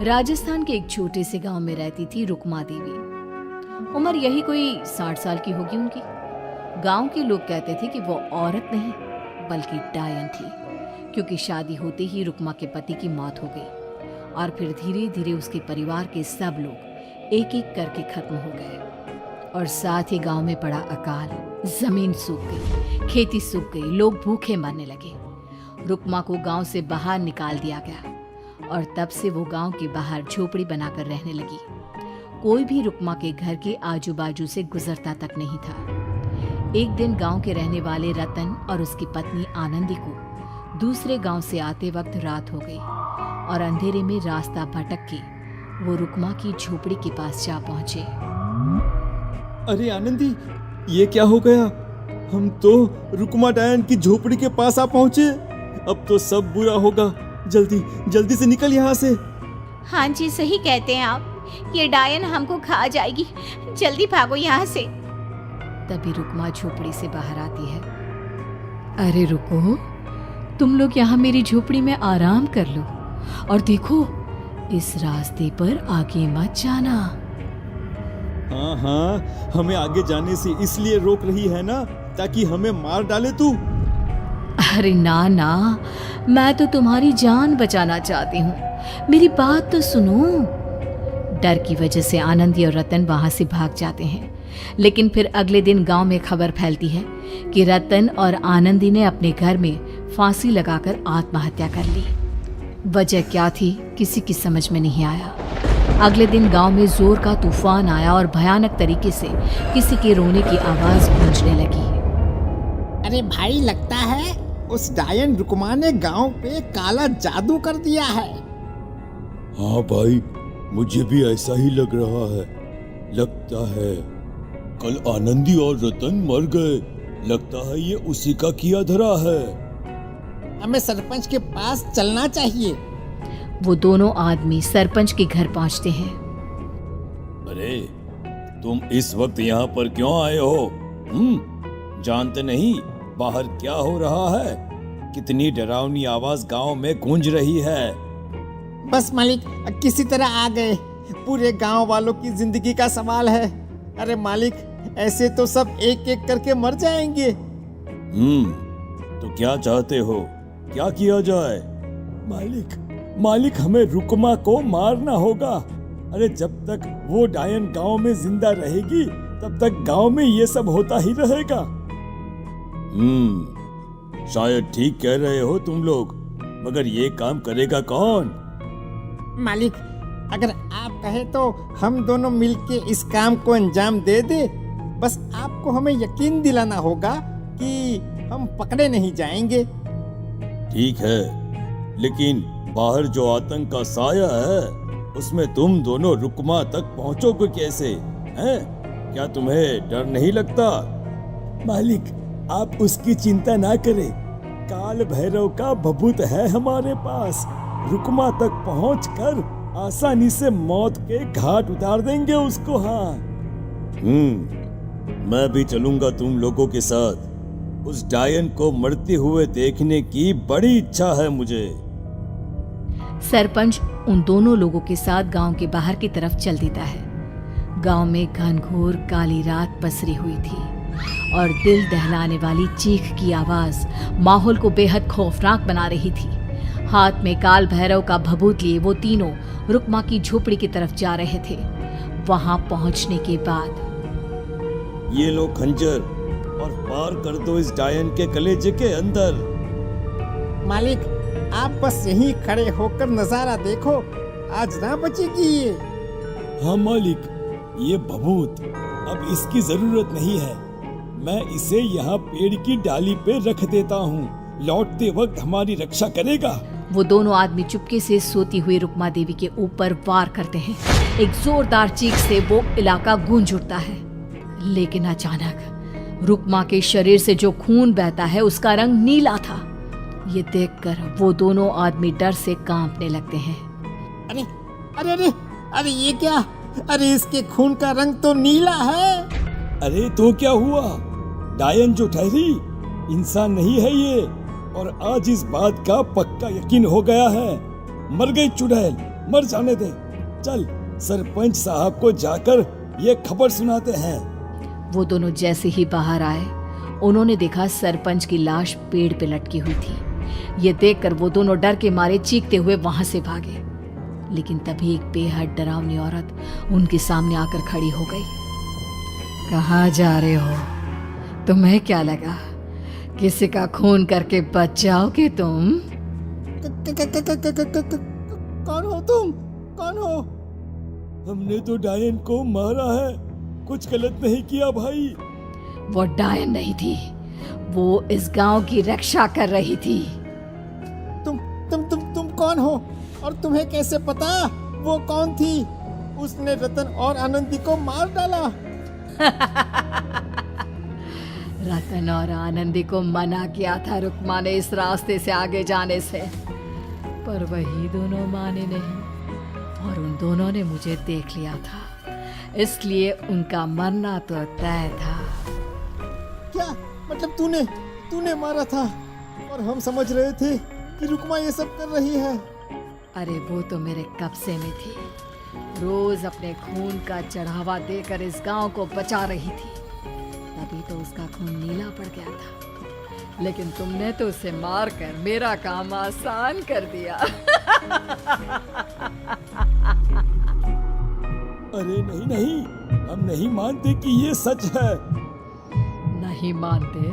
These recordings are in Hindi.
राजस्थान के एक छोटे से गांव में रहती थी रुक्मा देवी। उम्र यही कोई 60 साल की होगी उनकी। गांव के लोग कहते थे कि वो औरत नहीं बल्कि डायन थी, क्योंकि शादी होते ही रुक्मा के पति की मौत हो गई और फिर धीरे धीरे उसके परिवार के सब लोग एक एक करके खत्म हो गए। और साथ ही गांव में पड़ा अकाल, जमीन सूख गई, खेती सूख गई, लोग भूखे मरने लगे। रुक्मा को गांव से बाहर निकाल दिया गया और तब से वो गांव के बाहर झोपड़ी बनाकर रहने लगी। कोई भी रुक्मा के घर के आजू बाजू से गुजरता तक नहीं था। एक दिन गांव के रहने वाले रतन और उसकी पत्नी आनंदी को दूसरे गांव से आते वक्त रात हो गई और अंधेरे में रास्ता भटक के वो रुक्मा की झोपड़ी के पास जा पहुंचे। अरे आनंदी, ये क्या हो गया? हम तो रुक्मा डायन की झोपड़ी के पास आ पहुंचे। अब तो सब बुरा होगा। जल्दी जल्दी से निकल यहाँ से। हाँ जी, सही कहते हैं आप। ये डायन हमको खा जाएगी, जल्दी भागो यहाँ से। तभी रुक्मा झोपड़ी से बाहर आती है। अरे रुको, तुम लोग यहाँ मेरी झोपड़ी में आराम कर लो और देखो, इस रास्ते पर आगे मत जाना। हाँ हाँ, हमें आगे जाने से इसलिए रोक रही है ना, ताकि हमें मार डाले तू। अरे ना ना, मैं तो तुम्हारी जान बचाना चाहती हूँ, मेरी बात तो सुनो। डर की वजह से आनंदी और रतन वहां से भाग जाते हैं, लेकिन फिर अगले दिन गांव में खबर फैलती है कि रतन और आनंदी ने अपने घर में फांसी लगाकर आत्महत्या कर ली। वजह क्या थी किसी की समझ में नहीं आया। अगले दिन गांव में जोर का तूफान आया और भयानक तरीके से किसी के रोने की आवाज गूंजने लगी। अरे भाई, लगता है उस डायन रुक्मा ने गांव पे काला जादू कर दिया है। हाँ भाई, मुझे भी ऐसा ही लग रहा है। लगता है कल आनंदी और रतन मर गए। लगता है ये उसी का किया धरा है। हमें सरपंच के पास चलना चाहिए। वो दोनों आदमी सरपंच के घर पहुंचते हैं। अरे, तुम इस वक्त यहाँ पर क्यों आए हो? जानते नहीं बाहर क्या हो रहा है? कितनी डरावनी आवाज गांव में गूंज रही है। बस मालिक, किसी तरह आ गए। पूरे गांव वालों की जिंदगी का सवाल है। अरे मालिक, ऐसे तो सब एक एक करके मर जाएंगे। तो क्या चाहते हो? क्या किया जाए? मालिक, हमें रुक्मा को मारना होगा। अरे जब तक वो डायन गांव में जिंदा रहेगी, तब तक गांव में ये सब होता ही रहेगा। शायद ठीक कह रहे हो तुम लोग, मगर ये काम करेगा कौन? मालिक, अगर आप कहे तो हम दोनों मिलके इस काम को अंजाम दे दे। बस आपको हमें यकीन दिलाना होगा कि हम पकड़े नहीं जाएंगे। ठीक है, लेकिन बाहर जो आतंक का साया है, उसमें तुम दोनों रुक्मा तक पहुंचोगे कैसे? हैं? क्या तुम्हें डर नहीं लगता? मालिक, आप उसकी चिंता ना करें। काल भैरव का भभूत है हमारे पास। रुक्मा तक पहुंचकर आसानी से मौत के घाट उतार देंगे उसको। हाँ, मैं भी चलूंगा तुम लोगों के साथ। उस डायन को मरते हुए देखने की बड़ी इच्छा है मुझे। सरपंच उन दोनों लोगों के साथ गांव के बाहर की तरफ चल देता है। गांव में घनघोर काली रात पसरी हुई थी और दिल दहलाने वाली चीख की आवाज माहौल को बेहद खौफनाक बना रही थी। हाथ में काल भैरव का भभूत लिए वो तीनों रुक्मा की झोपड़ी की तरफ जा रहे थे। वहां पहुंचने के बाद, ये लो खंजर और पार कर दो इस डायन के कलेजे के अंदर। मालिक, आप बस यहीं खड़े होकर नजारा देखो, आज ना बचेगी ये। हाँ मालिक, ये भभूत अब इसकी जरूरत नहीं है। मैं इसे यहाँ पेड़ की डाली पे रख देता हूँ। लौटते वक्त हमारी रक्षा करेगा। वो दोनों आदमी चुपके से सोती हुई रुक्मा देवी के ऊपर वार करते हैं। एक जोरदार चीख से वो इलाका गूंज उठता है, लेकिन अचानक रुक्मा के शरीर से जो खून बहता है उसका रंग नीला था। ये देखकर वो दोनों आदमी डर से कांपने लगते हैं। अरे अरे अरे अरे, ये क्या? अरे इसके खून का रंग तो नीला है। अरे तो क्या हुआ? डायन जो ठहरी इंसान नहीं है ये, और आज इस बात का पक्का यकीन हो गया है। मर गई चुड़ैल, मर जाने दे। चल सरपंच साहब को जाकर ये खबर सुनाते हैं। वो दोनों जैसे ही बाहर आए उन्होंने देखा सरपंच की लाश पेड़ पे लटकी हुई थी। ये देखकर वो दोनों डर के मारे चीखते हुए वहां से भागे, लेकिन तभी एक बेहद डरावनी औरत उनके सामने आकर खड़ी हो गई। कहाँ जा रहे हो? तुम्हें क्या लगा किसी का खून करके बच जाओगे तुम? कौन हो तुम? कौन हो? हमने तो डायन को मारा है, कुछ गलत नहीं किया भाई। वो डायन नहीं थी, वो इस गांव की रक्षा कर रही थी। तुम कौन हो और तुम्हें कैसे पता वो कौन थी? उसने रतन और आनंदी को मार डाला। रतन और आनंदी को मना किया था रुक्मा ने इस रास्ते से आगे जाने से, पर वही दोनों माने नहीं और उन दोनों ने मुझे देख लिया था, इसलिए उनका मरना तो तय था। क्या मतलब तूने मारा था? और हम समझ रहे थे कि रुक्मा ये सब कर रही है। अरे वो तो मेरे कब्जे में थी, रोज अपने खून का चढ़ावा देकर इस गांव को बचा रही थी, तभी तो उसका खून नीला पड़ गया था। लेकिन तुमने तो उसे मारकर मेरा काम आसान कर दिया। अरे नहीं नहीं, हम नहीं मानते कि ये सच है। नहीं मानते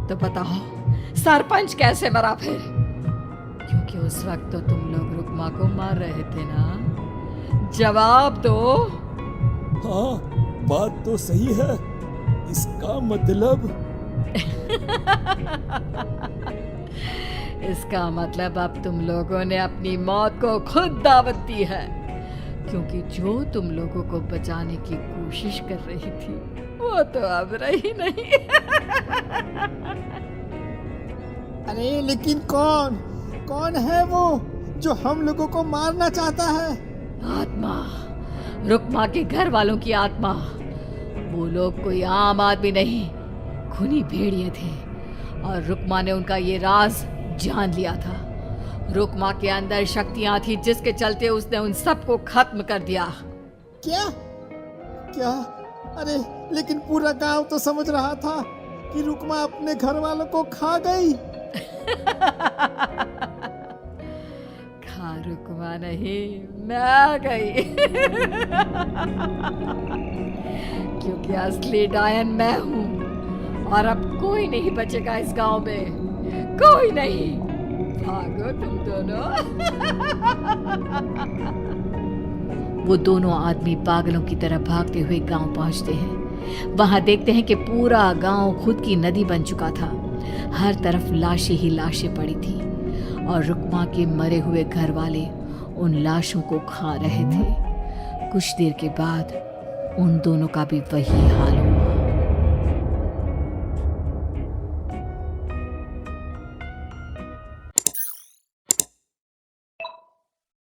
तो बताओ सरपंच कैसे मरा फिर? क्योंकि उस वक्त तो तुम लोग रुक्मा को मार रहे थे ना। जवाब दो। हाँ बात तो सही है, इसका मतलब इसका मतलब अब तुम लोगों ने अपनी मौत को खुद दावत दी है, क्योंकि जो तुम लोगों को बचाने की कोशिश कर रही थी वो तो अब रही नहीं। अरे लेकिन कौन है वो जो हम लोगों को मारना चाहता है? आत्मा, रुक्मा के घर वालों की आत्मा। वो लोग कोई आम आदमी नहीं, खूनी भेड़िए थे और रुक्मा ने उनका ये राज जान लिया था। रुक्मा के अंदर शक्तियां थी जिसके चलते उसने उन सबको खत्म कर दिया। क्या? अरे लेकिन पूरा गांव तो समझ रहा था कि रुक्मा अपने घर वालों को खा गई। खा रुक्मा नहीं, मैं आ गई। क्योंकि असली डायन मैं हूँ और अब कोई नहीं बचेगा इस गांव में, कोई नहीं। भागो तुम दोनों। वो दोनों आदमी पागलों की तरह भागते हुए गांव पहुंचते हैं। वहां देखते हैं कि पूरा गांव खुद की नदी बन चुका था। हर तरफ लाशें ही लाशें पड़ी थी और रुक्मा के मरे हुए घर वाले उन लाशों को खा रहे थे। कुछ देर के बाद उन दोनों का भी वही हाल हुआ।